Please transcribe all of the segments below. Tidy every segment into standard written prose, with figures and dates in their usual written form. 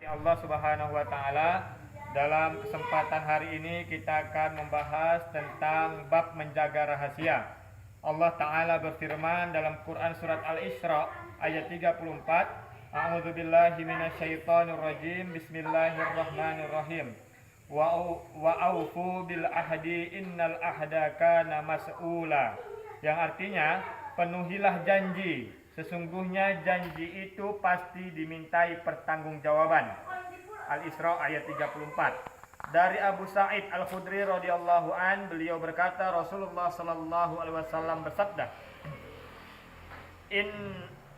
Allah Subhanahu wa taala. Dalam kesempatan hari ini kita akan membahas tentang bab menjaga rahasia. Allah taala berfirman dalam Quran surat Al-Isra ayat 34, A'udzubillahi minasyaitonir rajim. Bismillahirrahmanirrahim. Wa aufu bil ahdi innal ahda kana mas'ula. Yang artinya, penuhilah janji. Sesungguhnya janji itu pasti dimintai pertanggungjawaban. Al-Isra ayat 34. Dari Abu Sa'id Al-Khudri radhiyallahu an, beliau berkata, Rasulullah sallallahu alaihi wasallam bersabda,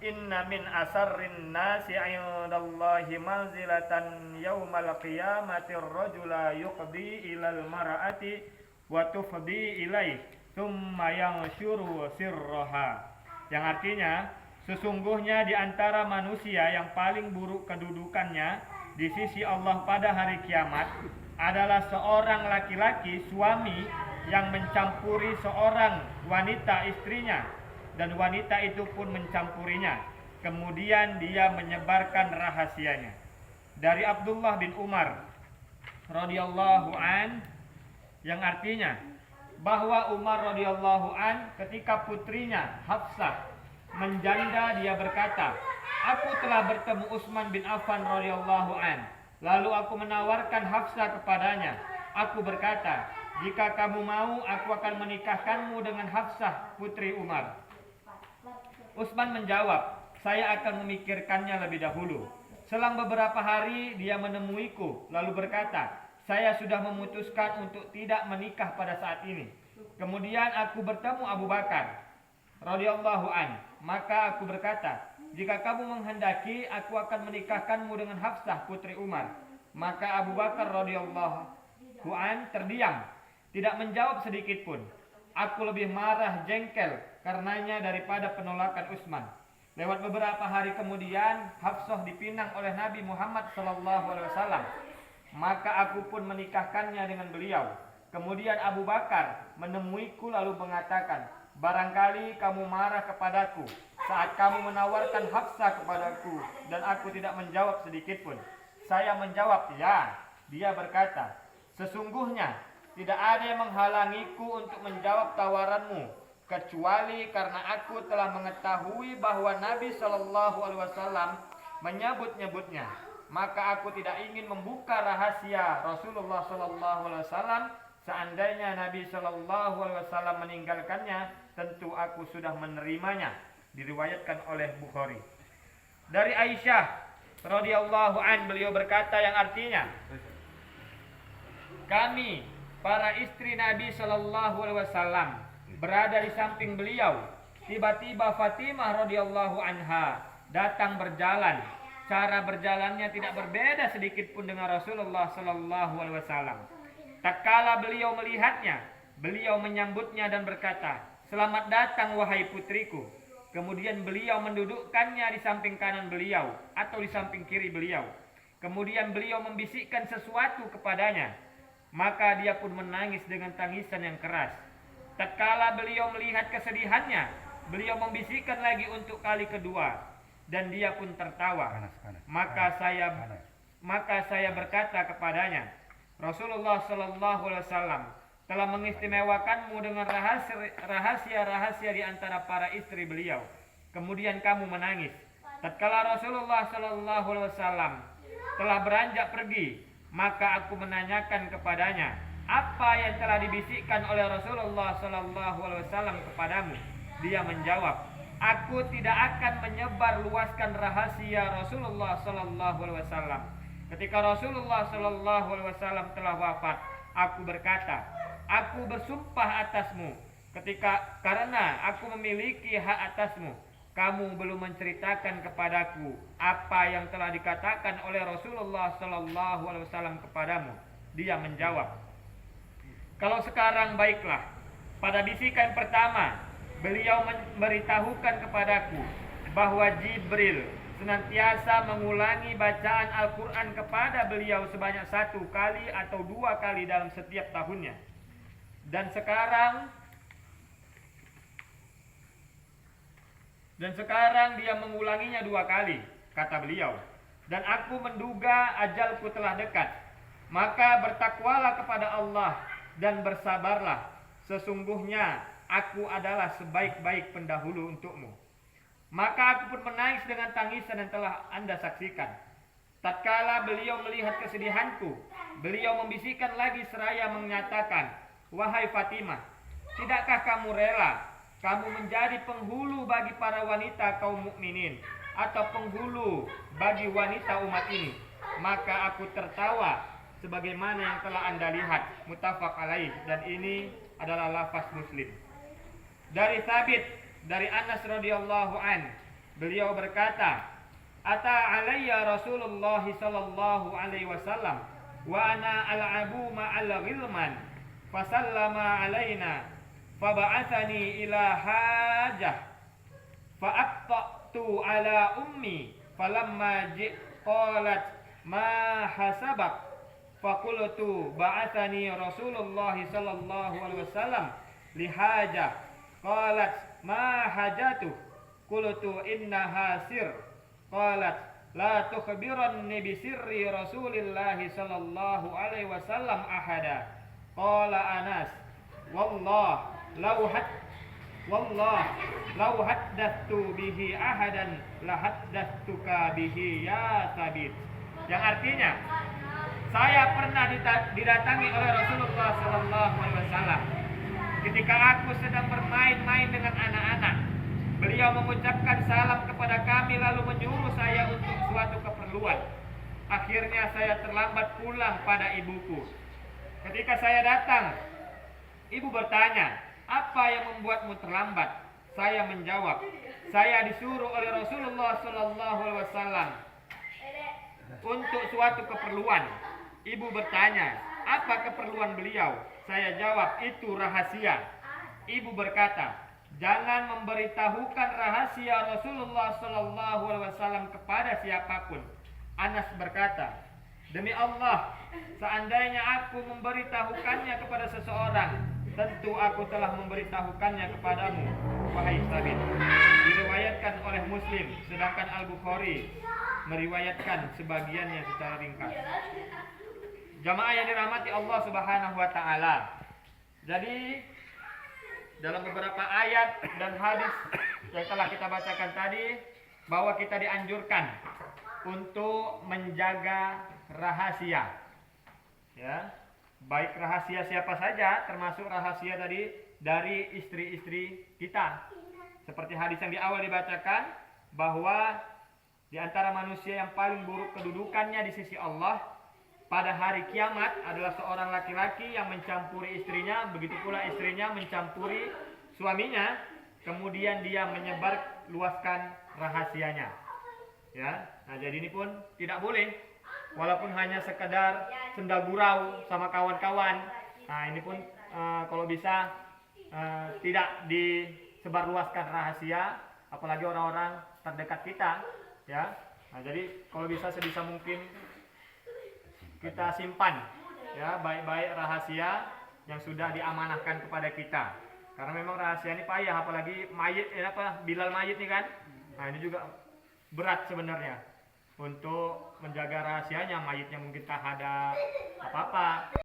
Inna min asarrin nasi 'indallahi manzilatan yaumal qiyamati ar-rajula yuqdi ilal mar'ati wa tufdi ilaih thumma yanshuru sirraha. Yang artinya, sesungguhnya di antara manusia yang paling buruk kedudukannya di sisi Allah pada hari kiamat adalah seorang laki-laki suami yang mencampuri seorang wanita istrinya, dan wanita itu pun mencampurinya. Kemudian dia menyebarkan rahasianya. Dari Abdullah bin Umar radhiyallahu an, yang artinya bahwa Umar radhiyallahu an ketika putrinya Hafsah menjanda, dia berkata, aku telah bertemu Utsman bin Affan radhiyallahu an. Lalu aku menawarkan Hafsah kepadanya. Aku berkata, jika kamu mau, aku akan menikahkanmu dengan Hafsah putri Umar. Utsman menjawab, saya akan memikirkannya lebih dahulu. Selang beberapa hari dia menemuiku, lalu berkata, saya sudah memutuskan untuk tidak menikah pada saat ini. Kemudian aku bertemu Abu Bakar radhiyallahu an. Maka aku berkata, jika kamu menghendaki, aku akan menikahkanmu dengan Hafsah putri Umar. Maka Abu Bakar radhiyallahu an terdiam, tidak menjawab sedikit pun. Aku lebih marah, jengkel karenanya daripada penolakan Utsman. Lewat beberapa hari kemudian, Hafsah dipinang oleh Nabi Muhammad SAW. Maka aku pun menikahkannya dengan beliau. Kemudian Abu Bakar menemuiku lalu mengatakan, barangkali kamu marah kepadaku saat kamu menawarkan Hafsah kepadaku, dan aku tidak menjawab sedikit pun. Saya menjawab, ya. Dia berkata, sesungguhnya tidak ada yang menghalangiku untuk menjawab tawaranmu, kecuali karena aku telah mengetahui bahwa Nabi SAW menyebut-nyebutnya. Maka aku tidak ingin membuka rahasia Rasulullah SAW. Seandainya Nabi SAW meninggalkannya, tentu aku sudah menerimanya. Diriwayatkan oleh Bukhari. Dari Aisyah radhiyallahu an, beliau berkata yang artinya, kami para istri Nabi SAW berada di samping beliau. Tiba-tiba Fatimah radhiyallahu anha datang berjalan. Cara berjalannya tidak berbeda sedikit pun dengan Rasulullah SAW. Tak kala beliau melihatnya, beliau menyambutnya dan berkata, selamat datang wahai putriku. Kemudian beliau mendudukkannya di samping kanan beliau atau di samping kiri beliau. Kemudian beliau membisikkan sesuatu kepadanya. Maka dia pun menangis dengan tangisan yang keras. Tatkala beliau melihat kesedihannya, beliau membisikkan lagi untuk kali kedua, dan dia pun tertawa. Maka saya berkata kepadanya, Rasulullah SAW telah mengistimewakanmu dengan rahasia-rahasia di antara para istri beliau. Kemudian kamu menangis. Tatkala Rasulullah SAW telah beranjak pergi, maka aku menanyakan kepadanya, apa yang telah dibisikkan oleh Rasulullah SAW kepadamu? Dia menjawab, aku tidak akan menyebar luaskan rahasia Rasulullah SAW. Ketika Rasulullah SAW telah wafat, aku berkata, aku bersumpah atasmu, karena aku memiliki hak atasmu, kamu belum menceritakan kepadaku apa yang telah dikatakan oleh Rasulullah SAW kepadamu. Dia menjawab, kalau sekarang baiklah. Pada bisikan pertama, beliau memberitahukan kepadaku bahwa Jibril senantiasa mengulangi bacaan Al-Quran kepada beliau sebanyak 1 kali atau 2 kali dalam setiap tahunnya. Dan sekarang dia mengulanginya 2 kali, kata beliau. dan aku menduga ajalku telah dekat. Maka bertakwalah kepada Allah dan bersabarlah. Sesungguhnya aku adalah sebaik-baik pendahulu untukmu. Maka aku pun menangis dengan tangisan yang telah Anda saksikan. Tatkala beliau melihat kesedihanku, beliau membisikkan lagi seraya menyatakan, "Wahai Fatimah, tidakkah kamu rela kamu menjadi penghulu bagi para wanita kaum mukminin atau penghulu bagi wanita umat ini?" Maka aku tertawa sebagaimana yang telah Anda lihat. Muttafaq alaih, dan ini adalah lafaz Muslim. Dari Thabit dari Anas radhiyallahu an, beliau berkata, "Ata alayya Rasulullah sallallahu alaihi wasallam wa ana al'abu ma'al ghilman fasallama alaina faba'athani ila hajah fa'aqta'tu ala ummi falamma qalat ma hasabak faqultu ba'athani Rasulullah sallallahu alaihi wasallam lihajah qalat ma hajatu qultu innaha sir qalat la tukhbiranni bi sirri Rasulillah sallallahu alaihi wasallam ahada. Qala Anas wallah law haddathtu bihi ahadan la haddathtuka bihi ya Thabit. Yang artinya, saya pernah didatangi oleh Rasulullah sallallahu alaihi wasallam ketika aku sedang bermain-main dengan anak-anak. Beliau mengucapkan salam kepada kami lalu menyuruh saya untuk suatu keperluan. Akhirnya saya terlambat pulang pada ibuku. Ketika saya datang, ibu bertanya, "Apa yang membuatmu terlambat?" Saya menjawab, "Saya disuruh oleh Rasulullah sallallahu alaihi wasallam untuk suatu keperluan." Ibu bertanya, "Apa keperluan beliau?" Saya jawab, "Itu rahasia." Ibu berkata, "Jangan memberitahukan rahasia Rasulullah sallallahu alaihi wasallam kepada siapapun." Anas berkata, "Demi Allah, seandainya aku memberitahukannya kepada seseorang, tentu aku telah memberitahukannya kepadamu, wahai Thabit." Diriwayatkan oleh Muslim, sedangkan Al-Bukhari meriwayatkan sebagiannya secara ringkas. Jamaah yang dirahmati Allah Subhanahu wa taala. Jadi dalam beberapa ayat dan hadis yang telah kita bacakan tadi, bahwa kita dianjurkan untuk menjaga rahasia. Ya, baik rahasia siapa saja, termasuk rahasia tadi dari istri-istri kita. Seperti hadis yang di awal dibacakan, bahwa di antara manusia yang paling buruk kedudukannya di sisi Allah pada hari kiamat adalah seorang laki-laki yang mencampuri istrinya, begitu pula istrinya mencampuri suaminya, kemudian dia menyebar luaskan rahasianya. Ya, nah jadi ini pun tidak boleh, walaupun hanya sekedar senda gurau sama kawan-kawan. Nah ini pun kalau bisa tidak disebarluaskan rahasia, apalagi orang-orang terdekat kita. Ya, nah jadi kalau bisa sebisa mungkin kita simpan ya baik-baik rahasia yang sudah diamanahkan kepada kita, karena memang rahasia ini payah, apalagi mayit Bilal mayit nih kan. Nah ini juga berat sebenarnya untuk menjaga rahasianya, mayitnya mungkin tak ada apa-apa.